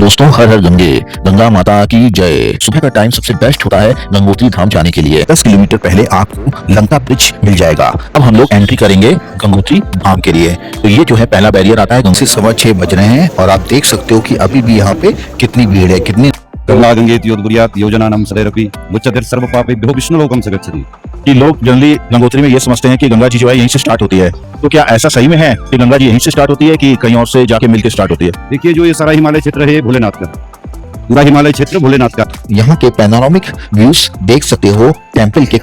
दोस्तों हर हर गंगे, गंगा माता की जय। सुबह का टाइम सबसे बेस्ट होता है गंगोत्री धाम जाने के लिए। 10 किलोमीटर पहले आपको लंका ब्रिज मिल जाएगा। अब हम लोग एंट्री करेंगे गंगोत्री धाम के लिए। तो ये जो है पहला बैरियर आता है। गंगा 6:15 बज रहे हैं और आप देख सकते हो कि अभी भी यहाँ पे कितनी भीड़ है, कितनी गंगा गंगेति योद्बुर्यात् योजनानां सदैरपि मुच्यते सर्वपापेभ्यो विष्णुलोकं स गच्छति। कि लोग जनरली गंगोत्री में ये समझते हैं कि गंगा जी जो है यहीं से स्टार्ट होती है। तो क्या ऐसा सही में है कि गंगा जी यहीं से स्टार्ट होती है कि कहीं और से जाके मिलके स्टार्ट होती है? देखिए, जो ये सारा हिमालय क्षेत्र है भोलेनाथ का, पूरा हिमालय क्षेत्र भोलेनाथ का। यहाँ के पैनोरामिक व्यूज देख सकते हो टेम्पल के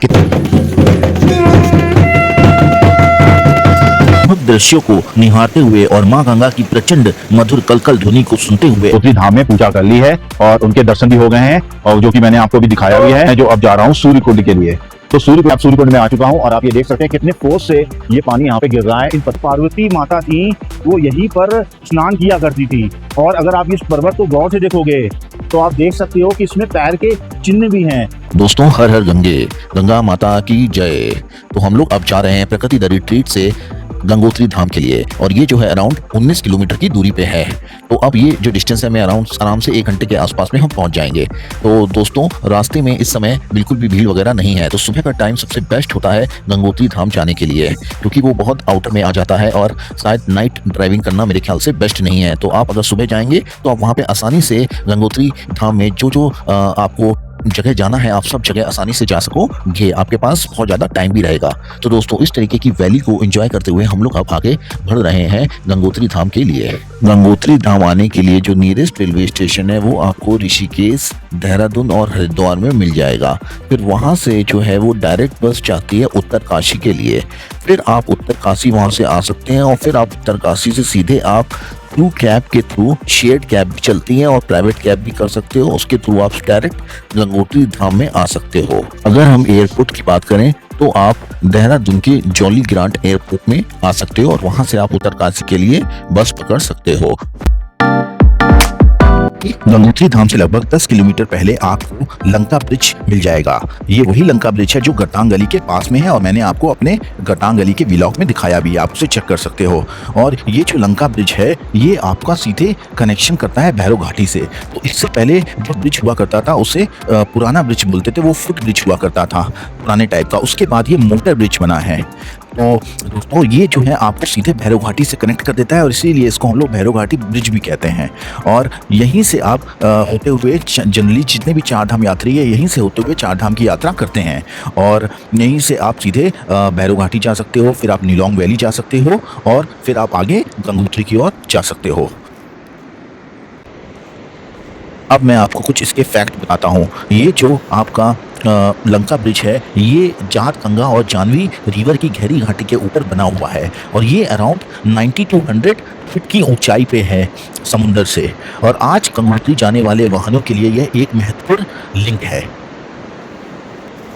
दृश्यों को निहारते हुए और मां गंगा की प्रचंड मधुर कलकल ध्वनि को सुनते हुए गंगोत्री धाम में पूजा कर ली है और उनके दर्शन भी हो गए हैं, और जो कि मैंने आपको भी दिखाया भी है। जो अब जा रहा हूँ सूर्य कुंड के लिए। तो सूर्य कुंड में आ चुका हूँ और आप ये देख सकते हैं कितने फोर्स से ये पानी यहाँ पे गिर रहा है। इन पार्वती माता थी, वो यहीं पर स्नान किया करती थी। और अगर आप इस पर्वत को गौर से देखोगे तो आप देख सकते हो कि इसमें पैर के चिन्ह भी हैं। दोस्तों हर हर गंगे, गंगा माता की जय। तो हम लोग अब जा रहे हैं प्रकृति द रिट्रीट से गंगोत्री धाम के लिए, और ये जो है अराउंड 19 किलोमीटर की दूरी पे है। तो अब ये जो डिस्टेंस है मैं अराउंड आराम से 1 घंटे के आसपास में हम पहुंच जाएंगे। तो दोस्तों रास्ते में इस समय बिल्कुल भी भीड़ वगैरह नहीं है। तो सुबह का टाइम सबसे बेस्ट होता है गंगोत्री धाम जाने के लिए, क्योंकि वो बहुत आउटर में आ जाता है और शायद नाइट ड्राइविंग करना मेरे ख्याल से बेस्ट नहीं है। तो आप अगर सुबह जाएंगे तो आप वहाँ पे आसानी से गंगोत्री धाम में जो आपको जगह जाना है आप सब जगह आसानी से जा सकोगे। आपके पास बहुत ज़्यादा टाइम भी रहेगा। तो दोस्तों इस तरीके की वैली को एंजॉय करते हुए हम लोग अब आगे बढ़ रहे हैं गंगोत्री धाम के लिए। गंगोत्री धाम आने के लिए जो नियरेस्ट रेलवे स्टेशन है वो आपको ऋषिकेश, देहरादून और हरिद्वार में मिल जाएगा। फिर वहाँ से जो है वो डायरेक्ट बस जाती है उत्तरकाशी के लिए। फिर आप उत्तरकाशी वहाँ से आ सकते हैं और फिर आप उत्तरकाशी से सीधे आप थ्रू कैब के थ्रू, शेयर्ड कैब भी चलती है और प्राइवेट कैब भी कर सकते हो, उसके थ्रू आप डायरेक्ट गंगोत्री धाम में आ सकते हो। अगर हम एयरपोर्ट की बात करें तो आप देहरादून के जॉली ग्रांट एयरपोर्ट में आ सकते हो और वहां से आप उत्तरकाशी के लिए बस पकड़ सकते हो। गंगोत्री धाम से लगभग 10 किलोमीटर पहले आपको लंका ब्रिज मिल जाएगा। ये वही लंका ब्रिज है जो गटांग गली के पास में है और मैंने आपको अपने गटांग गली के व्लॉग में दिखाया भी, आप उसे चेक कर सकते हो। और ये जो लंका ब्रिज है ये आपका सीधे कनेक्शन करता है भैरव घाटी से। तो इससे पहले जो ब्रिज हुआ करता था उसे पुराना ब्रिज बोलते थे, वो फुट ब्रिज हुआ करता था पुराने टाइप का। उसके बाद ये मोटर ब्रिज बना है। तो दोस्तों ये जो है आपको सीधे भैरव घाटी से कनेक्ट कर देता है और इसीलिए इसको हम लोग भैरव घाटी ब्रिज भी कहते हैं। और यहीं से आप होते हुए जनरली जितने भी चार धाम यात्री है यहीं से होते हुए चार धाम की यात्रा करते हैं और यहीं से आप सीधे भैरव घाटी जा सकते हो, फिर आप नीलोंग वैली जा सकते हो और फिर आप आगे गंगोत्री की ओर जा सकते हो। अब मैं आपको कुछ इसके फैक्ट बताता हूँ। ये जो आपका लंका ब्रिज है ये जाट गंगा और जानवी रिवर की गहरी घाटी के ऊपर बना हुआ है और ये अराउंड 9200 फीट की ऊंचाई पे है समुंदर से। और आज गंगोत्री जाने वाले वाहनों के लिए यह एक महत्वपूर्ण लिंक है।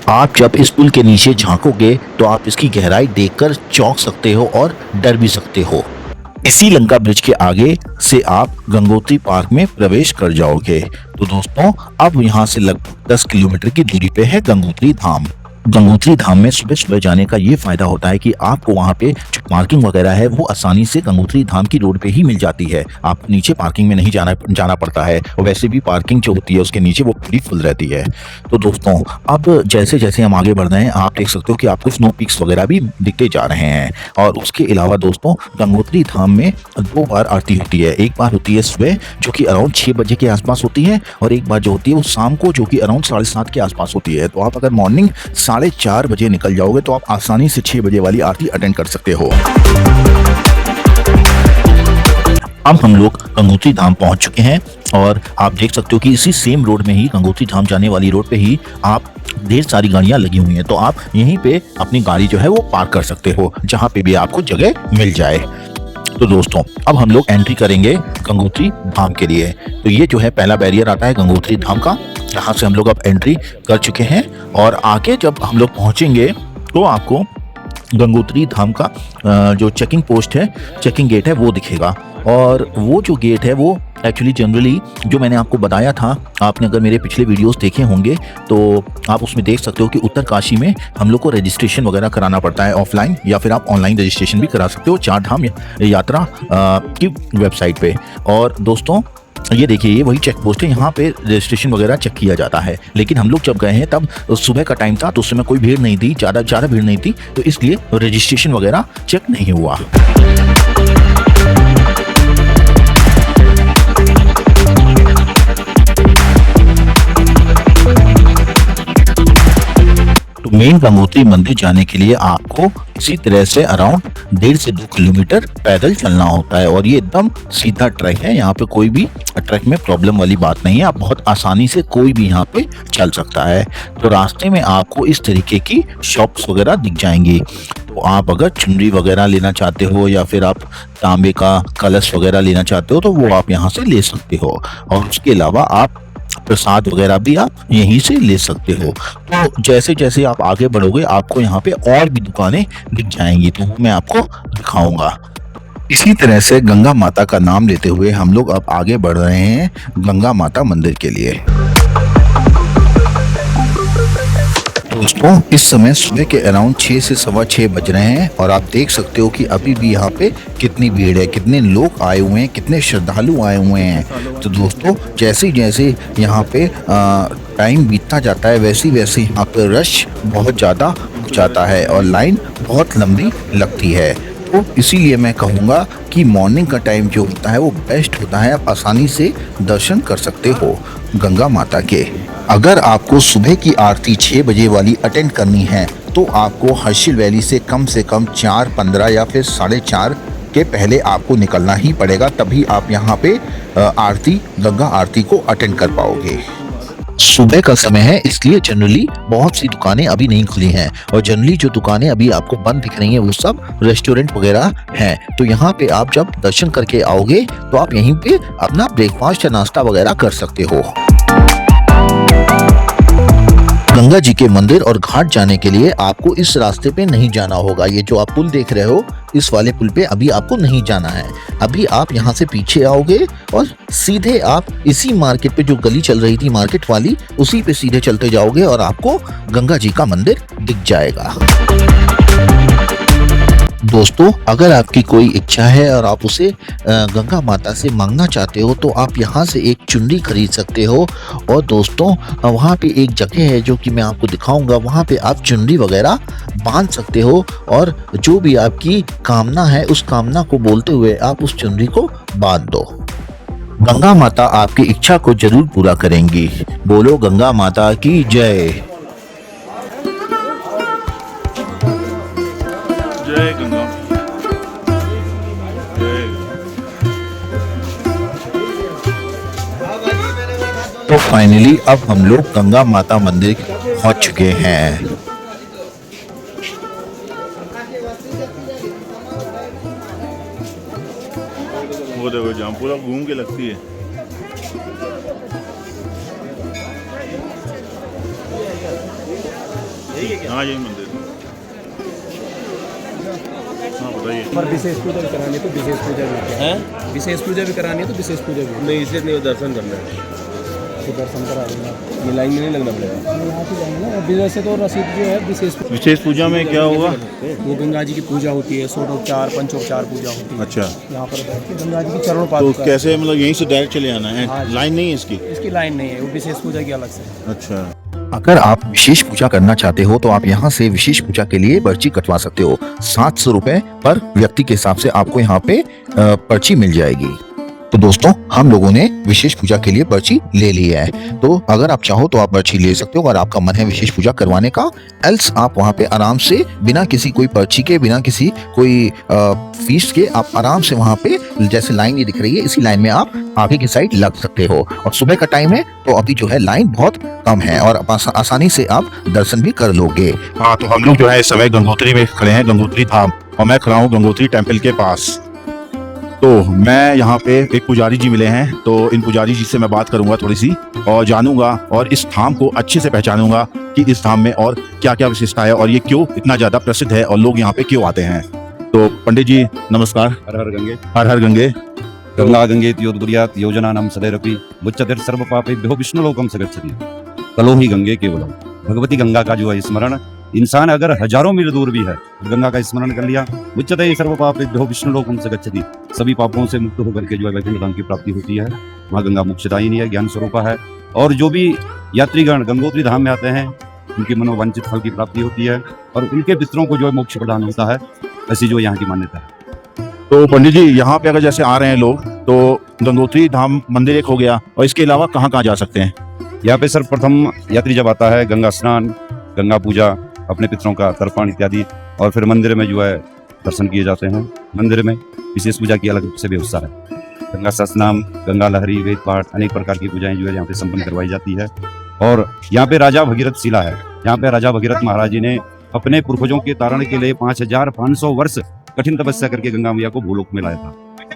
आप जब इस पुल के नीचे झांकोगे तो आप इसकी गहराई देखकर चौंक सकते हो और डर भी सकते हो। इसी लंका ब्रिज के आगे से आप गंगोत्री पार्क में प्रवेश कर जाओगे। तो दोस्तों अब यहाँ से लगभग 10 किलोमीटर की दूरी पे है गंगोत्री धाम। गंगोत्री धाम में सुबह सुबह जाने का ये फायदा होता है कि आपको वहाँ पे जो पार्किंग वगैरह है वो आसानी से गंगोत्री धाम की रोड पे ही मिल जाती है। आपको नीचे पार्किंग में नहीं जाना पड़ता है और वैसे भी पार्किंग जो होती है उसके नीचे वो पूरी फुल रहती है। तो दोस्तों अब जैसे जैसे हम आगे बढ़ रहे हैं आप देख सकते हो कि आपको स्नो पीक्स वगैरह भी दिखते जा रहे हैं। और उसके अलावा दोस्तों गंगोत्री धाम में 2 बार आरती होती है। एक बार होती है सुबह जो कि अराउंड 6 बजे के आसपास होती है और एक बार जो होती है वो शाम को जो कि अराउंड 7:30 के आसपास होती है। तो आप अगर मॉर्निंग 4:30 बजे निकल जाओगे तो आप आसानी से 6 बजे वाली आरती अटेंड कर सकते हो। अब हम लोग गंगोत्री धाम पहुंच चुके हैं और आप देख सकते हो कि इसी सेम रोड में ही गंगोत्री धाम जाने वाली रोड पे ही आप ढेर सारी गाड़ियां लगी हुई हैं। तो आप यहीं पे अपनी गाड़ी जो है वो पार्क कर सकते हो जहां पे भी आपको जगह मिल जाए। तो दोस्तों अब हम लोग एंट्री करेंगे गंगोत्री धाम के लिए। तो ये जो है पहला बैरियर आता है गंगोत्री धाम का, यहाँ से हम लोग अब एंट्री कर चुके हैं और आगे जब हम लोग पहुंचेंगे तो आपको गंगोत्री धाम का जो चेकिंग पोस्ट है, चेकिंग गेट है वो दिखेगा। और वो जो गेट है वो एक्चुअली जनरली जो मैंने आपको बताया था, आपने अगर मेरे पिछले वीडियोस देखे होंगे तो आप उसमें देख सकते हो कि उत्तरकाशी में हम लोग को रजिस्ट्रेशन वगैरह कराना पड़ता है ऑफलाइन, या फिर आप ऑनलाइन रजिस्ट्रेशन भी करा सकते हो चार धाम यात्रा की वेबसाइट पे। और दोस्तों ये देखिए, ये वही चेक पोस्ट है, यहाँ पे रजिस्ट्रेशन वगैरह चेक किया जाता है। लेकिन हम लोग जब गए हैं तब सुबह का टाइम था, तो उस समय कोई भीड़ नहीं थी, ज़्यादा भीड़ नहीं थी, तो इसलिए रजिस्ट्रेशन वगैरह चेक नहीं हुआ। तो मेन गंगोत्री मंदिर जाने के लिए आपको इसी तरह से अराउंड 1.5 से 2 किलोमीटर पैदल चलना होता है, और ये एकदम सीधा ट्रैक है। यहाँ पे कोई भी ट्रैक में प्रॉब्लम वाली बात नहीं है, आप बहुत आसानी से कोई भी यहाँ पे चल सकता है। तो रास्ते में आपको इस तरीके की शॉप्स वगैरह दिख जाएंगी। तो आप अगर चुनरी वगैरह लेना चाहते हो या फिर आप तांबे का कलश वगैरह लेना चाहते हो तो वो आप यहाँ से ले सकते हो, और उसके अलावा आप प्रसाद वगैरह भी आप यहीं से ले सकते हो। तो जैसे जैसे आप आगे बढ़ोगे आपको यहाँ पे और भी दुकानें दिख जाएंगी, तो वो मैं आपको दिखाऊंगा। इसी तरह से गंगा माता का नाम लेते हुए हम लोग अब आगे बढ़ रहे हैं गंगा माता मंदिर के लिए। दोस्तों, इस समय सुबह के अराउंड 6 से 6:15 बज रहे हैं, और आप देख सकते हो कि अभी भी यहाँ पे कितनी भीड़ है, कितने लोग आए हुए हैं, कितने श्रद्धालु आए हुए हैं। तो दोस्तों, जैसे जैसे यहाँ पे टाइम बीतता जाता है वैसे वैसे यहाँ पे रश बहुत ज़्यादा हो जाता है और लाइन बहुत लंबी लगती है। तो इसीलिए मैं कहूँगा कि मॉर्निंग का टाइम जो होता है वो बेस्ट होता है, आप आसानी से दर्शन कर सकते हो गंगा माता के। अगर आपको सुबह की आरती 6 बजे वाली अटेंड करनी है तो आपको हर्षिल वैली से कम 4:15 या फिर 4:30 के पहले आपको निकलना ही पड़ेगा, तभी आप यहाँ पे गंगा आरती को अटेंड कर पाओगे। सुबह का समय है, इसलिए जनरली बहुत सी दुकानें अभी नहीं खुली हैं, और जनरली जो दुकानें अभी आपको बंद दिख रही हैं वो सब रेस्टोरेंट वगैरह हैं। तो यहाँ पे आप जब दर्शन करके आओगे तो आप यहीं पे अपना ब्रेकफास्ट या नाश्ता वगैरह कर सकते हो। गंगा जी के मंदिर और घाट जाने के लिए आपको इस रास्ते पे नहीं जाना होगा। ये जो आप पुल देख रहे हो, इस वाले पुल पे अभी आपको नहीं जाना है। अभी आप यहाँ से पीछे आओगे और सीधे आप इसी मार्केट पे, जो गली चल रही थी मार्केट वाली, उसी पे सीधे चलते जाओगे और आपको गंगा जी का मंदिर दिख जाएगा। दोस्तों, अगर आपकी कोई इच्छा है और आप उसे गंगा माता से मांगना चाहते हो तो आप यहाँ से एक चुनरी खरीद सकते हो। और दोस्तों, वहाँ पे एक जगह है जो कि मैं आपको दिखाऊंगा, वहाँ पे आप चुनरी वगैरह बांध सकते हो, और जो भी आपकी कामना है उस कामना को बोलते हुए आप उस चुनरी को बांध दो। गंगा माता आपकी इच्छा को जरूर पूरा करेंगी। बोलो गंगा माता की जय। जय गंगा। तो फाइनली अब हम लोग गंगा माता मंदिर पहुंच चुके हैं। वो देखो जहाँ पूरा घूम के लगती है। हाँ, यही मंदिर। हाँ, बताइए। पर विशेष पूजा भी करानी है तो विशेष पूजा भी है, विशेष पूजा भी करानी है तो विशेष पूजा भी नहीं, इसलिए नहीं, दर्शन करना है। तो दर्शन करा देंगे, ये लाइन में नहीं लगना पड़ेगा, यहाँ से जाएंगे ना। वैसे तो रसीद जो है विशेष पूजा में क्या होगा? वो गंगा जी की पूजा होती है, षोडोपचार पंचोपचार पूजा होती है। अच्छा, यहाँ पर बैठ के गंगा जी की चरणों तो पादुका। कैसे, मतलब यहीं से डायरेक्ट चले आना है? हाँ, लाइन नहीं है इसकी? इसकी लाइन नहीं है, वो विशेष पूजा की अलग से। अच्छा, अगर आप विशेष पूजा करना चाहते हो तो आप यहाँ से विशेष पूजा के लिए पर्ची कटवा सकते हो। 700 रुपए पर व्यक्ति के हिसाब से आपको यहाँ पे पर्ची मिल जाएगी। तो दोस्तों, हम लोगों ने विशेष पूजा के लिए पर्ची ले ली है, तो अगर आप चाहो तो आप पर्ची ले सकते हो अगर आपका मन है विशेष पूजा करवाने का। एल्स आप वहाँ पे आराम से बिना किसी कोई पर्ची के, बिना किसी कोई फीस के आप आराम से वहाँ पे, जैसे लाइन ये दिख रही है, इसी लाइन में आप आगे की साइड लग सकते हो। और सुबह का टाइम है तो अभी जो है लाइन बहुत कम है और आसानी से आप दर्शन भी कर लोगे। हाँ, तो हम लोग जो है इस समय गंगोत्री में खड़े हैं, गंगोत्री धाम, और मैं खड़ा हूँ गंगोत्री टेम्पल के पास। तो मैं यहाँ पे एक पुजारी जी मिले हैं, तो इन पुजारी जी से मैं बात करूंगा थोड़ी सी और जानूंगा और इस धाम को अच्छे से पहचानूंगा कि इस धाम में और क्या क्या विशेषता है और ये क्यों इतना ज्यादा प्रसिद्ध है और लोग यहाँ पे क्यों आते हैं। तो पंडित जी नमस्कार। हर हर गंगे। हर हर गंगे। गंगा गंगेत्योदुर्यात् योजनानां सदैरपि मुच्यते सर्वपापेभ्यो विष्णुलोकं स गच्छति। कलो ही गंगे केवलम। भगवती गंगा का जो है स्मरण इंसान अगर हजारों मील दूर भी है, गंगा का स्मरण कर लिया, उच्चते सर्व पापेभ्यो विष्णुलोकं च गच्छति, सभी पापों से मुक्त होकर के जो है वैकुंठ धाम की प्राप्ति होती है। वहाँ गंगा मोक्षदायिनी है, ज्ञान स्वरूपा है। और जो भी यात्रीगण गंगोत्री धाम में आते हैं उनकी मनोवांछित फल की प्राप्ति होती है और उनके पितरों को जो है मोक्ष प्रदान होता है। ऐसी जो यहाँ की मान्यता है। तो पंडित जी, यहाँ पे अगर जैसे आ रहे हैं लोग तो गंगोत्री धाम मंदिर एक हो गया, और इसके अलावा कहाँ कहाँ जा सकते हैं? यहाँ पे सर्वप्रथम यात्री जब आता है, गंगा स्नान, गंगा पूजा, अपने पितरों का तर्पण इत्यादि, और फिर मंदिर में जो है दर्शन किए जाते हैं। मंदिर में विशेष पूजा की अलग से व्यवस्था है। गंगा सहस्रनाम, गंगा लहरी, वेद पाठ, अनेक प्रकार की पूजाएं जो है यहाँ पे संपन्न करवाई जाती है। और यहाँ पे राजा भगीरथ शिला है। यहाँ पे राजा भगीरथ महाराज जी ने अपने पूर्वजों के तारण के लिए 5500 वर्ष कठिन तपस्या करके गंगा मैया को भूलोक में लाया था।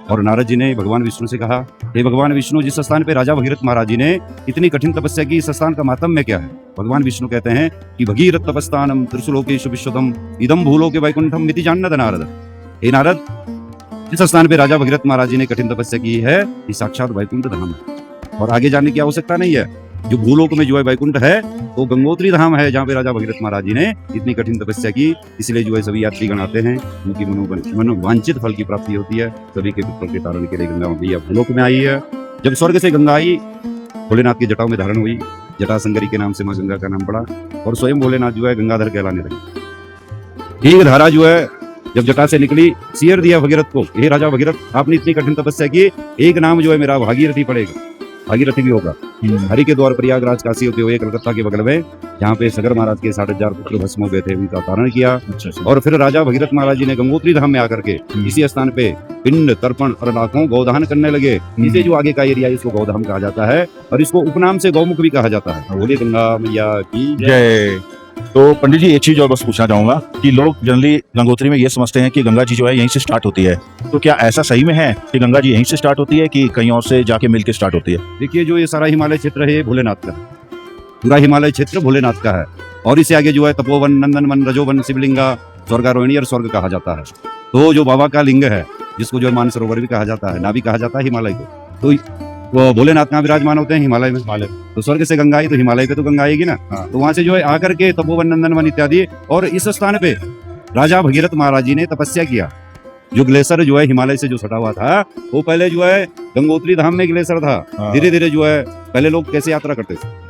और नारद जी ने भगवान विष्णु से कहा, हे भगवान विष्णु, जिस स्थान पे राजा भगीरथ महाराज जी ने इतनी कठिन तपस्या की, इस स्थान का महात्म्य क्या है? भगवान विष्णु कहते हैं कि भगीरथ तपस्तानम त्रिशुलोकेषु विश्वतम इदम भूलोके वैकुंठम मिति जानत नारद। हे नारद, जिस स्थान पे राजा भगीरथ महाराज जी ने कठिन तपस्या की है, ये साक्षात वैकुंठ धाम है और आगे जाने की आवश्यकता नहीं है। जो भूलोक में जो है वैकुंठ है वो गंगोत्री धाम है, जहाँ पे राजा भगीरथ महाराज जी ने इतनी कठिन तपस्या की। इसलिए जो है सभी यात्रीगण आते हैं, उनकी मनोवांछित फल की प्राप्ति होती है। सभी के पितरों के तारण के लिए गंगा मैया भूलोक में आई है। जब स्वर्ग से गंगा आई, भोलेनाथ की जटाओं में धारण हुई, जटासंकरी के नाम से माँ गंगा का नाम पड़ा और स्वयं भोलेनाथ जो है गंगाधर कहलाने लगे। एक धारा जो है जब जटा से निकली, सियर दिया भगीरथ को, हे राजा भगीरथ, आपने इतनी कठिन तपस्या की, एक नाम जो है मेरा भागीरथी पड़ेगा, भागीरथी भी होगा। हरि के द्वार प्रयागराज काशी होते हुए कलकत्ता के बगल में, जहाँ पे सगर महाराज के 10,500 पुत्र भस्म हो गए थे, उनका तारण किया। और फिर राजा भगीरथ महाराज जी ने गंगोत्री धाम में आकर के इसी स्थान पे पिंड तर्पण और लाखों गौदान करने लगे। इसे जो आगे का एरिया, इसको गौधाम कहा जाता है और इसको उपनाम से गौमुख भी कहा जाता है। बोलिए गंगा मैया की जय। तो पंडित जी, एक चीज और बस पूछना चाहूंगा कि लोग जनरली गंगोत्री में ये समझते हैं कि गंगा जी जो है यहीं से स्टार्ट होती है, तो क्या ऐसा सही में है कि गंगा जी यहीं से स्टार्ट होती है कि कहीं और से जाके मिलके स्टार्ट होती है? देखिए, जो ये सारा हिमालय क्षेत्र है भोलेनाथ का, पूरा हिमालय क्षेत्र भोलेनाथ का है। और इससे आगे जो है तपोवन, नंदनवन, रजोवन, शिवलिंगा, स्वर्गारोहिणी और स्वर्ग कहा जाता है। तो जो बाबा का लिंग है, जिसको जो है मानसरोवर भी कहा जाता है, नाभि कहा जाता है हिमालय को, तो वो भोलेनाथ कहाँ विराजमान होते हैं? हिमालय में। तो स्वर्ग से गंगा आई तो हिमालय पे तो गंगा आएगी ना। तो वहां से जो है आकर के तपोवन, नंदनवन इत्यादि, और इस स्थान पे राजा भगीरथ महाराज जी ने तपस्या किया। जो ग्लेशियर जो है हिमालय से जो सटा हुआ था, वो पहले जो है गंगोत्री धाम में ग्लेशियर था। धीरे धीरे जो है पहले लोग कैसे यात्रा करते थे,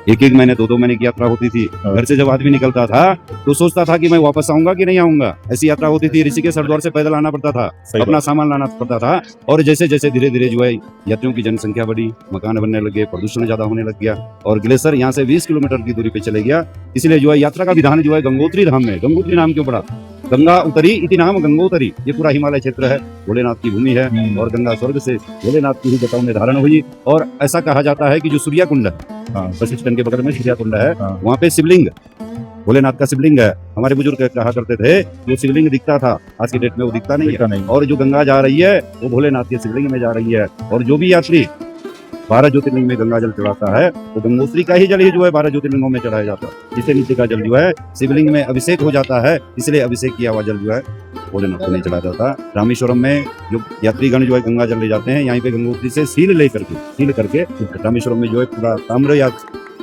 1-1 महीने 2-2 महीने की यात्रा होती थी। घर से जब आदमी निकलता था तो सोचता था कि मैं वापस आऊंगा कि नहीं आऊंगा। ऐसी यात्रा होती थी। ऋषिकेश हरिद्वार से पैदल आना पड़ता था, अपना सामान लाना पड़ता था। और जैसे जैसे धीरे धीरे जो है यात्रियों की जनसंख्या बढ़ी, मकान बनने लगे, प्रदूषण ज्यादा होने लग गया और ग्लेशियर यहाँ से 20 किलोमीटर की दूरी पे चले गया। इसलिए जो है यात्रा का विधान जो है गंगोत्री धाम में, गंगोत्री नाम क्यों पड़ा? गंगा उतरी इति नाम गंगोत्री। ये पूरा हिमालय क्षेत्र है, भोलेनाथ की भूमि है और गंगा स्वर्ग से भोलेनाथ की ही जटाओं में धारण हुई। और ऐसा कहा जाता है कि जो सूर्या कुंड है, वशिष्ठ के बगल में सूर्या कुंड है, वहाँ पे शिवलिंग, भोलेनाथ का शिवलिंग है। हमारे बुजुर्ग कहा करते थे जो शिवलिंग दिखता था, आज की डेट में वो दिखता नहीं है। और जो गंगा जा रही है वो भोलेनाथ के शिवलिंग में जा रही है। और जो भी यात्री 12 ज्योतिर्लिंग में गंगा जल चढ़ाता है तो गंगोत्री का ही जल ही जो है 12 ज्योतिर्लिंगों में चढ़ाया जाता है। जिससे नीचे का जल जो है शिवलिंग में अभिषेक हो जाता है, इसलिए अभिषेक किया हुआ जल जो है भोलेनाथ को नहीं चढ़ाया जाता। रामेश्वरम में जो यात्रीगण जो है गंगा जल ले जाते हैं, यहाँ पे गंगोत्री से सील करके रामेश्वरम में जो है पूरा ताम्र या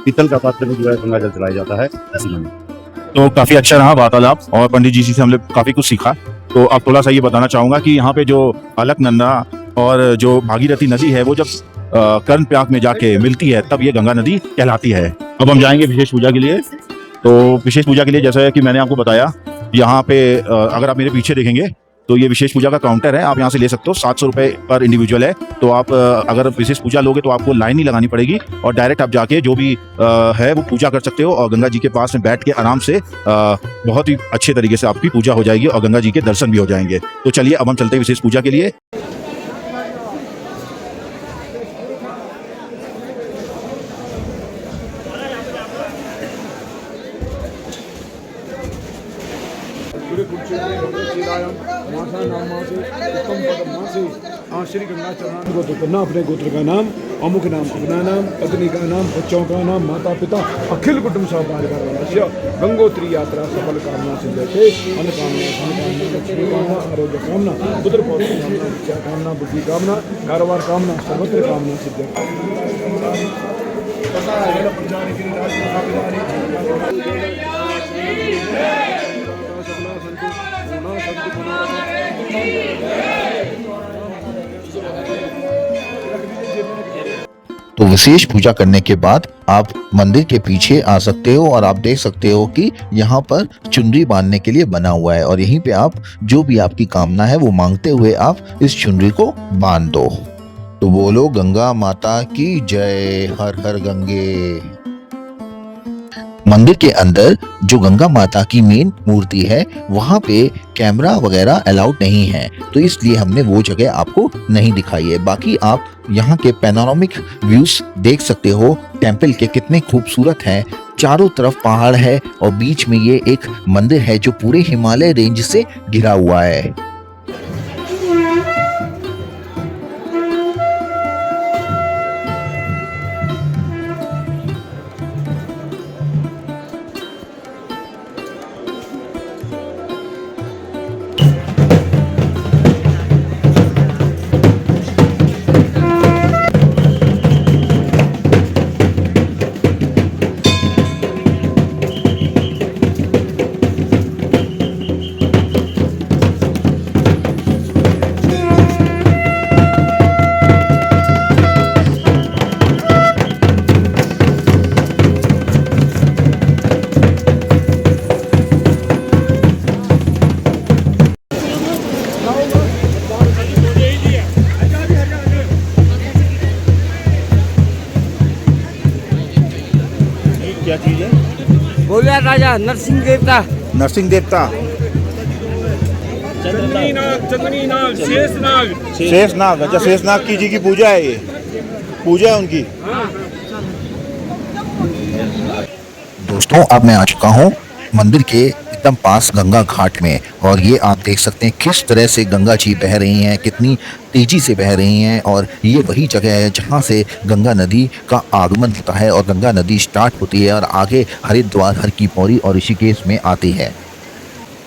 पीतल का पात्र में जो है गंगा जल चढ़ाया जाता है। तो काफी अच्छा रहा वार्तालाप और पंडित जी से हमने काफी कुछ सीखा। तो अब थोड़ा सा ये बताना चाहूंगा कि यहाँ पे जो अलकनंदा और जो भागीरथी नदी है वो जब कर्णप्रयाग में जाके मिलती है तब ये गंगा नदी कहलाती है। अब हम जाएंगे विशेष पूजा के लिए। तो विशेष पूजा के लिए जैसा कि मैंने आपको बताया, यहाँ पे अगर आप मेरे पीछे देखेंगे तो ये विशेष पूजा का काउंटर है, आप यहाँ से ले सकते हो। 700 रुपये पर इंडिविजुअल है। तो आप अगर विशेष पूजा लोगे तो आपको लाइन नहीं लगानी पड़ेगी और डायरेक्ट आप जाके जो भी है वो पूजा कर सकते हो और गंगा जी के पास में बैठ के आराम से बहुत ही अच्छे तरीके से आपकी पूजा हो जाएगी और गंगा जी के दर्शन भी हो जाएंगे। तो चलिए अब हम चलते हैं विशेष पूजा के लिए। श्री गंगा चरण गोत्र करना, अपने गोत्र का नाम, अमुक नाम अपना नाम, पत्नी का नाम, बच्चों का नाम, माता पिता अखिल कुटुंब सह परिवार गंगोत्री यात्रा सफल कामना सिद्ध्यते। अन्न कामना, धन कामना, लक्ष्मी कामना, आरोग्य कामना, पुत्र पौत्र कामना, विद्या कामना, बुद्धि कामना, कारोबार कामना, सर्वत्र कामना सिद्ध्यते। तो विशेष पूजा करने के बाद आप मंदिर के पीछे आ सकते हो और आप देख सकते हो कि यहाँ पर चुनरी बांधने के लिए बना हुआ है और यहीं पे आप जो भी आपकी कामना है वो मांगते हुए आप इस चुनरी को बांध दो। तो बोलो गंगा माता की जय, हर हर गंगे। मंदिर के अंदर जो गंगा माता की मेन मूर्ति है वहां पे कैमरा वगैरह अलाउड नहीं है, तो इसलिए हमने वो जगह आपको नहीं दिखाई है। बाकी आप यहाँ के पैनोरामिक व्यूज देख सकते हो, टेंपल के कितने खूबसूरत हैं। चारों तरफ पहाड़ है और बीच में ये एक मंदिर है जो पूरे हिमालय रेंज से घिरा हुआ है। क्या चीज है? बोलिया राजा नरसिंह देवता। नरसिंह देवता, चंदनीनाग, शेषनाग। शेषनाग। अच्छा, शेषनाग की जी की पूजा है, ये पूजा है उनकी। दोस्तों अब मैं आ चुका हूँ मंदिर के एकदम पास गंगा घाट में और ये आप देख सकते हैं किस तरह से गंगा जी बह रही हैं, कितनी तेजी से बह रही हैं। और ये वही जगह है जहाँ से गंगा नदी का आगमन होता है और गंगा नदी स्टार्ट होती है और आगे हरिद्वार, हर की पौड़ी और ऋषिकेश में आती है।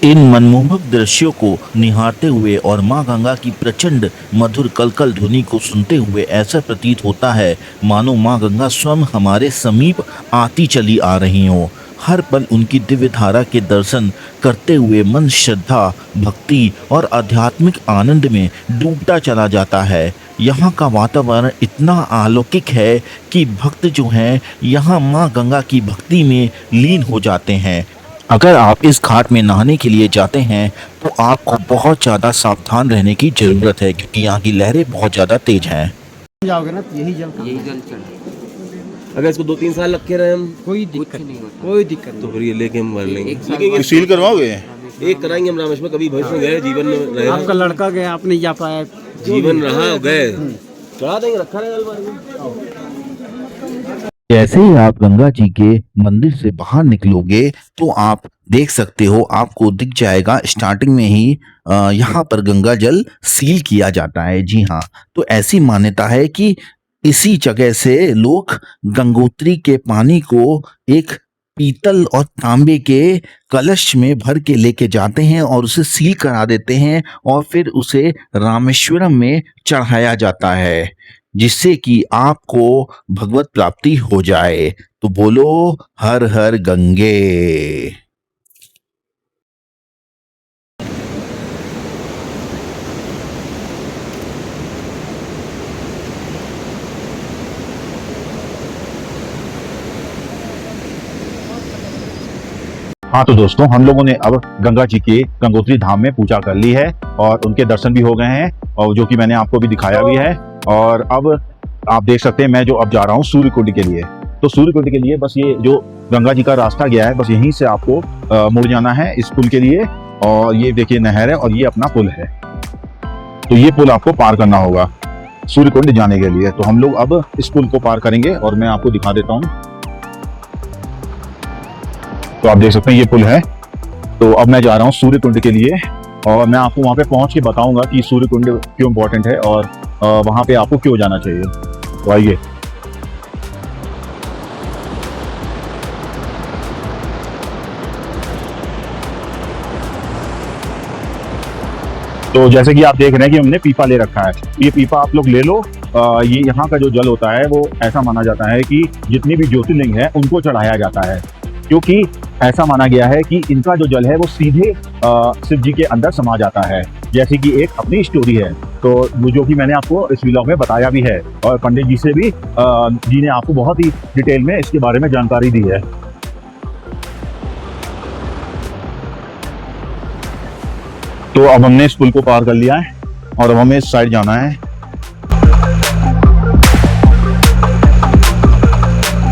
इन मनमोहक दृश्यों को निहारते हुए और माँ गंगा की प्रचंड मधुर कलकल ध्वनि को सुनते हुए ऐसा प्रतीत होता है मानो माँ गंगा स्वयं हमारे समीप आती चली आ रही हो। हर पल उनकी दिव्य धारा के दर्शन करते हुए मन श्रद्धा, भक्ति और आध्यात्मिक आनंद में डूबता चला जाता है। यहाँ का वातावरण इतना अलौकिक है कि भक्त जो हैं यहाँ माँ गंगा की भक्ति में लीन हो जाते हैं। अगर आप इस घाट में नहाने के लिए जाते हैं तो आपको बहुत ज़्यादा सावधान रहने की ज़रूरत है क्योंकि यहाँ की लहरें बहुत ज़्यादा तेज हैं। जाओगे ना तो यही जल चढ़ा। अगर इसको 2-3 साल रखे रहे हम, कोई दिक्कत नहीं होता, कोई दिक्कत नहीं। तो फिर ये लेके हम मर लेंगे। तो सील करवाओगे? एक कराएंगे हम रामेश्वर, कभी भविष्य में गए, जीवन में रहे, आपका लड़का गया, आप नहीं जा पाया, जीवन रहा गए, चढ़ा देंगे, रखा रहेगा अलमारी में। जैसे ही आप गंगा जी के मंदिर से बाहर निकलोगे तो आप देख सकते हो आपको दिख जाएगा स्टार्टिंग में ही यहाँ पर गंगा जल सील किया जाता है। जी हाँ, तो ऐसी मान्यता है कि इसी जगह से लोग गंगोत्री के पानी को एक पीतल और तांबे के कलश में भर के लेके जाते हैं और उसे सील करा देते हैं और फिर उसे रामेश्वरम में चढ़ाया जाता है जिससे कि आपको भगवत प्राप्ति हो जाए। तो बोलो हर हर गंगे। हाँ तो दोस्तों, हम लोगों ने अब गंगा जी के गंगोत्री धाम में पूजा कर ली है और उनके दर्शन भी हो गए हैं और जो कि मैंने आपको भी दिखाया भी है। और अब आप देख सकते हैं मैं जो अब जा रहा हूँ सूर्य कुंड के लिए। तो सूर्य कुंड के लिए बस ये जो गंगा जी का रास्ता गया है, बस यहीं से आपको मुड़ जाना है इस पुल के लिए। और ये देखिए नहर है और ये अपना पुल है, तो ये पुल आपको पार करना होगा सूर्य कुंड जाने के लिए। तो हम लोग अब इस पुल को पार करेंगे और मैं आपको दिखा देता हूँ। तो आप देख सकते हैं ये पुल है। तो अब मैं जा रहा हूँ सूर्य कुंड के लिए और मैं आपको वहाँ पे पहुँच के बताऊंगा कि सूर्य कुंड क्यों इम्पोर्टेंट है और वहाँ पे आपको क्यों जाना चाहिए। तो आइए। तो जैसे कि आप देख रहे हैं कि हमने पीपा ले रखा है, ये पीपा आप लोग ले लो। ये यहाँ का जो जल होता है वो ऐसा माना जाता है कि जितनी भी ज्योतिर्लिंग है उनको चढ़ाया जाता है, क्योंकि ऐसा माना गया है कि इनका जो जल है वो सीधे शिव जी के अंदर समा जाता है, जैसे कि एक अपनी स्टोरी है। तो वो जो कि मैंने आपको इस व्लॉग में बताया भी है, और पंडित जी से भी जी ने आपको बहुत ही डिटेल में इसके बारे में जानकारी दी है। तो अब हमने इस पुल को पार कर लिया है और अब हमें इस साइड जाना है।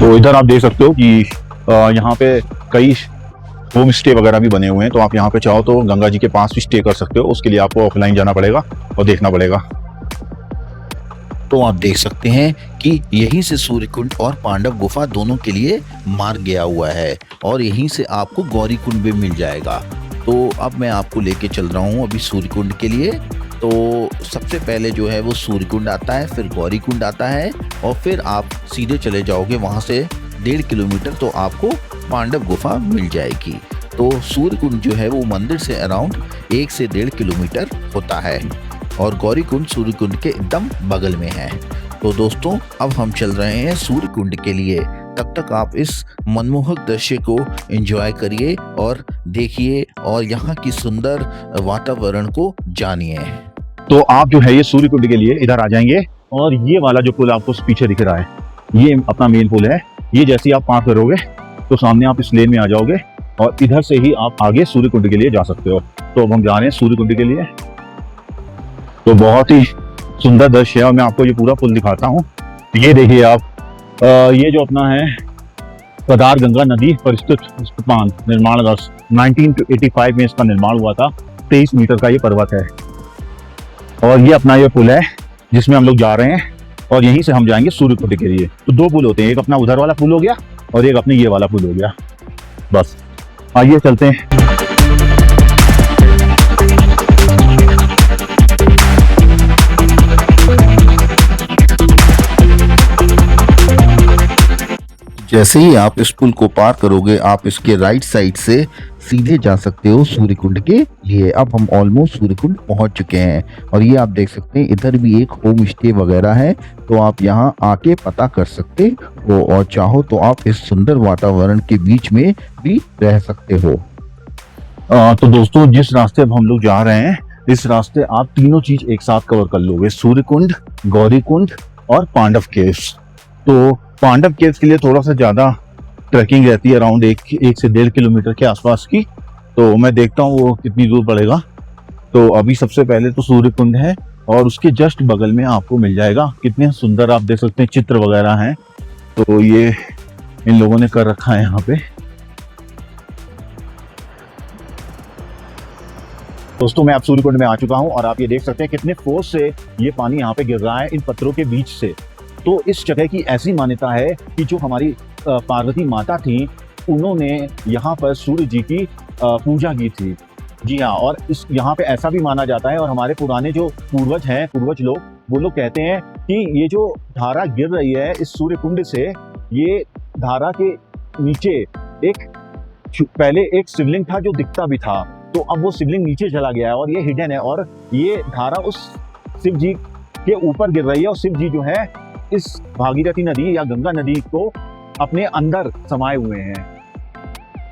तो इधर आप देख सकते हो कि यहाँ पे कई होम स्टे वगैरह भी बने हुए हैं। तो आप यहाँ पे चाहो तो गंगा जी के पास भी स्टे कर सकते हो, उसके लिए आपको ऑफलाइन जाना पड़ेगा और देखना पड़ेगा। तो आप देख सकते हैं कि यहीं से सूर्यकुंड और पांडव गुफा दोनों के लिए मार्ग गया हुआ है और यहीं से आपको गौरी कुंड भी मिल जाएगा। तो अब मैं आपको लेके चल रहा हूँ अभी सूर्यकुंड के लिए। तो सबसे पहले जो है वो सूर्यकुंड आता है, फिर गौरी कुंड आता है और फिर आप सीधे चले जाओगे वहाँ से 1.5 किलोमीटर तो आपको पांडव गुफा मिल जाएगी। तो सूर्यकुंड जो है वो मंदिर से अराउंड 1 से 1.5 किलोमीटर होता है और गौरी कुंड सूर्यकुंड के एकदम बगल में है। तो दोस्तों अब हम चल रहे हैं सूर्यकुंड के लिए। तब तक आप इस मनमोहक दृश्य को एंजॉय करिए और देखिए और यहाँ की सुंदर वातावरण को जानिए। तो आप जो है ये सूर्यकुंड के लिए इधर आ जाएंगे और ये वाला जो पुल आपको पीछे दिख रहा है ये अपना मेन पुल है। ये जैसे ही आप पार करोगे तो सामने आप इस लेन में आ जाओगे और इधर से ही आप आगे सूर्यकुंड के लिए जा सकते हो। तो अब हम जा रहे हैं सूर्यकुंड के लिए। तो बहुत ही सुंदर दृश्य है और मैं आपको ये पूरा पुल दिखाता हूँ। ये देखिए आप, ये जो अपना है पदार गंगा नदी पर स्थित बांध निर्माण वर्ष 1985 में इसका निर्माण हुआ था। 23 मीटर का ये पर्वत है और ये अपना ये पुल है जिसमें हम लोग जा रहे हैं और यहीं से हम जाएंगे सूर्यकुंड के लिए। तो 2 पुल होते हैं, एक अपना उधर वाला पुल हो गया और एक अपने ये वाला पुल हो गया। बस आइए चलते हैं। जैसे ही आप इस पुल को पार करोगे आप इसके राइट साइड से सीधे जा सकते हो सूर्यकुंड के लिए। अब हम ऑलमोस्ट सूर्यकुंड पहुंच चुके हैं और ये आप देख सकते हैं इधर भी एक होम स्टे वगैरह है, तो आप यहां आके पता कर सकते हो और चाहो तो आप इस सुंदर वातावरण के बीच में भी रह सकते हो। तो दोस्तों जिस रास्ते अब हम लोग जा रहे हैं इस रास्ते आप तीनों चीज एक साथ कवर कर लोगे, सूर्यकुंड, गौरी कुंड और पांडव केव्स। तो पांडव केव्स के लिए थोड़ा सा ज्यादा ट्रैकिंग रहती है, अराउंड 1 से 1.5 किलोमीटर के आसपास की। तो मैं देखता हूँ वो कितनी दूर पड़ेगा। तो अभी सबसे पहले तो सूर्यकुंड है और उसके जस्ट बगल में आपको मिल जाएगा। कितने सुंदर आप देख सकते हैं चित्र वगैरह हैं, तो ये इन लोगों ने कर रखा है यहाँ पे। दोस्तों मैं अब सूर्यकुंड में आ चुका हूँ और आप ये देख सकते हैं कितने फोर्स से ये पानी यहाँ पे गिर रहा है इन पत्थरों के बीच से। तो इस जगह की ऐसी मान्यता है कि जो हमारी पार्वती माता थी उन्होंने यहाँ पर सूर्य जी की पूजा की थी। जी हाँ, और इस यहाँ पे ऐसा भी माना जाता है और हमारे पुराने जो पूर्वज हैं, पूर्वज लोग, वो लोग कहते हैं कि ये जो धारा गिर रही है इस सूर्य कुंड से, ये धारा के नीचे एक पहले एक शिवलिंग था जो दिखता भी था, तो अब वो शिवलिंग नीचे चला गया है और ये हिडन है और ये धारा उस शिव जी के ऊपर गिर रही है और शिव जी जो है इस भागीरथी नदी या गंगा नदी को अपने अंदर समाये हुए हैं।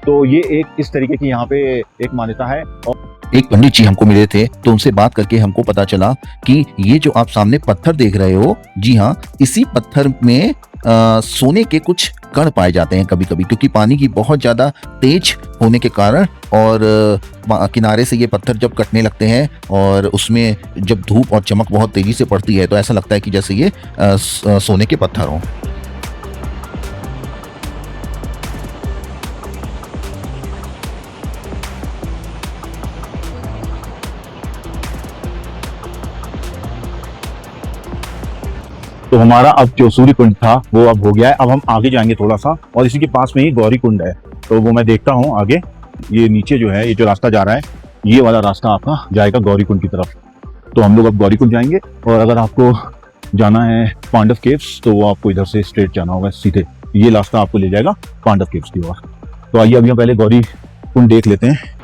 तो ये एक इस तरीके की यहाँ पे एक मान्यता है। और एक पंडित जी हमको मिले थे तो उनसे बात करके हमको पता चला कि ये जो आप सामने पत्थर देख रहे हो, जी हाँ, इसी पत्थर में सोने के कुछ कण पाए जाते हैं कभी कभी, क्योंकि पानी की बहुत ज़्यादा तेज होने के कारण और किनारे से ये पत्थर जब कटने लगते हैं और उसमें जब धूप और चमक बहुत तेजी से पड़ती है तो ऐसा लगता है कि जैसे ये सोने के पत्थर हों। तो हमारा अब जो सूर्य कुंड था वो अब हो गया है। अब हम आगे जाएंगे थोड़ा सा और इसी के पास में ही गौरी कुंड है, तो वो मैं देखता हूँ आगे। ये नीचे जो है ये जो रास्ता जा रहा है ये वाला रास्ता आपका जाएगा गौरी कुंड की तरफ। तो हम लोग अब गौरी कुंड जाएंगे और अगर आपको जाना है पांडव केव्स तो वो आपको इधर से स्ट्रेट जाना होगा सीधे, ये रास्ता आपको ले जाएगा पांडव केव्स की ओर। तो आइए अभी हम पहले गौरी कुंड देख लेते हैं।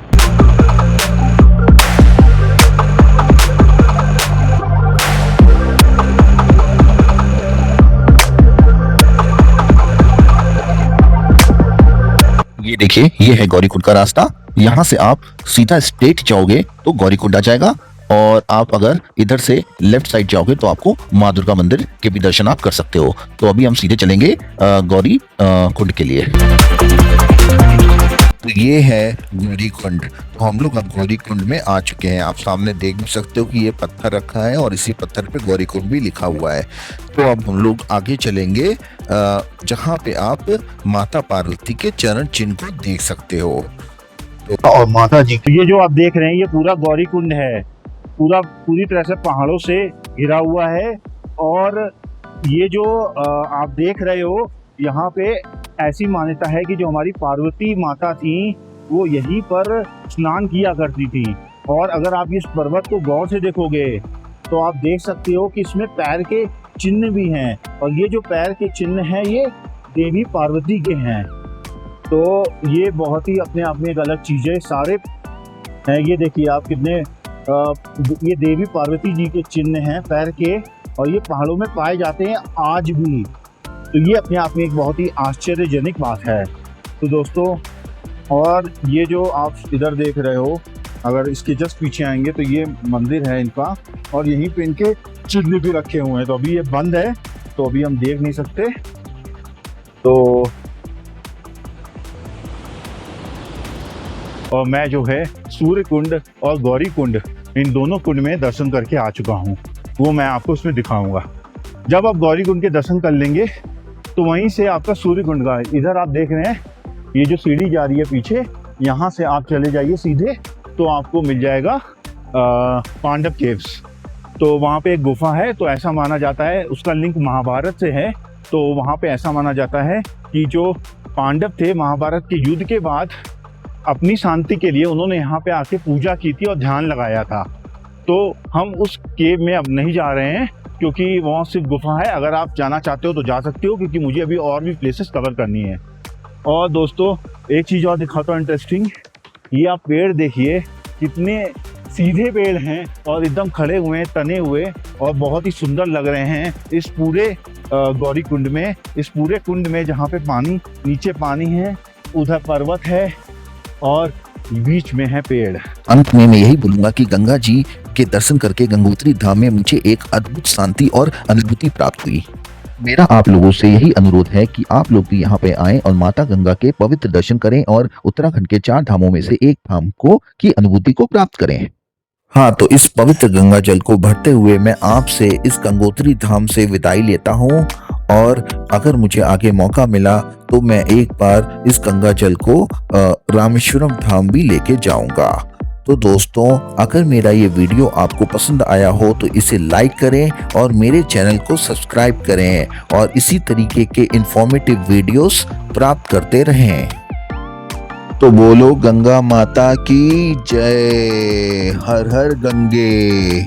ये देखिए, ये है गौरीकुंड का रास्ता। यहाँ से आप सीधा स्ट्रेट जाओगे तो गौरीकुंड आ जाएगा, और आप अगर इधर से लेफ्ट साइड जाओगे तो आपको माँ दुर्गा मंदिर के भी दर्शन आप कर सकते हो। तो अभी हम सीधे चलेंगे गौरी कुंड के लिए। तो ये है गौरी कुंड। तो हम लोग अब गौरी कुंड में आ चुके हैं। आप सामने देख भी सकते हो कि ये पत्थर रखा है और इसी पत्थर पे गौरी कुंड भी लिखा हुआ है। तो अब हम लोग आगे चलेंगे जहाँ पे आप माता पार्वती के चरण चिन्ह को देख सकते हो। और माता जी, ये जो आप देख रहे हैं ये पूरा गौरी कुंड है, पूरी तरह से पहाड़ों से घिरा हुआ है। और ये जो आप देख रहे हो, यहाँ पे ऐसी मान्यता है कि जो हमारी पार्वती माता थी वो यहीं पर स्नान किया करती थी। और अगर आप इस पर्वत को गौर से देखोगे तो आप देख सकते हो कि इसमें पैर के चिन्ह भी हैं, और ये जो पैर के चिन्ह हैं ये देवी पार्वती के हैं। तो ये बहुत ही अपने आप में एक अलग चीज़ है। सारे हैं, ये देखिए आप कितने ये देवी पार्वती जी के चिन्ह हैं पैर के, और ये पहाड़ों में पाए जाते हैं आज भी। तो ये अपने आप में एक बहुत ही आश्चर्यजनक बात है। तो दोस्तों, और ये जो आप इधर देख रहे हो, अगर इसके जस्ट पीछे आएंगे तो ये मंदिर है इनका, और यहीं पे इनके चिन्ह भी रखे हुए हैं। तो अभी ये बंद है तो अभी हम देख नहीं सकते। तो और मैं जो है सूर्य कुंड और गौरी कुंड, इन दोनों कुंड में दर्शन करके आ चुका हूँ। वो मैं आपको उसमें दिखाऊंगा। जब आप गौरी कुंड के दर्शन कर लेंगे तो वहीं से आपका सूर्य कुंड का, इधर आप देख रहे हैं ये जो सीढ़ी जा रही है पीछे, यहाँ से आप चले जाइए सीधे तो आपको मिल जाएगा पांडव केव्स। तो वहाँ पे एक गुफा है। तो ऐसा माना जाता है, उसका लिंक महाभारत से है। तो वहाँ पे ऐसा माना जाता है कि जो पांडव थे महाभारत के युद्ध के बाद अपनी शांति के लिए उन्होंने यहाँ पे आके पूजा की थी और ध्यान लगाया था। तो हम उस केव में अब नहीं जा रहे हैं क्योंकि वहाँ सिर्फ गुफा है। अगर आप जाना चाहते हो तो जा सकते हो, क्योंकि मुझे अभी और भी प्लेसेस कवर करनी है। और दोस्तों, एक चीज़ और दिखाता हूँ इंटरेस्टिंग। ये आप पेड़ देखिए, कितने सीधे पेड़ हैं और एकदम खड़े हुए हैं, तने हुए, और बहुत ही सुंदर लग रहे हैं इस पूरे गौरी कुंड में। इस पूरे कुंड में जहाँ पे पानी, नीचे पानी है, उधर पर्वत है और बीच में है पेड़। अंत में मैं यही बोलूंगा कि गंगा जी के दर्शन करके गंगोत्री धाम में मुझे एक अद्भुत शांति और अनुभूति प्राप्त हुई। मेरा आप लोगों से यही अनुरोध है कि आप लोग भी यहाँ पे आएं और माता गंगा के पवित्र दर्शन करें और उत्तराखंड के 4 धामों में से एक धाम की अनुभूति को प्राप्त करें। हाँ, तो इस पवित्र गंगा जल को भरते हुए मैं आपसे इस गंगोत्री धाम से विदाई लेता हूँ, और अगर मुझे आगे मौका मिला तो मैं एक बार इस गंगा जल को रामेश्वरम धाम भी लेके जाऊंगा। तो दोस्तों, अगर मेरा ये वीडियो आपको पसंद आया हो तो इसे लाइक करें और मेरे चैनल को सब्सक्राइब करें और इसी तरीके के इंफॉर्मेटिव वीडियोस प्राप्त करते रहें। तो बोलो गंगा माता की जय। हर हर गंगे।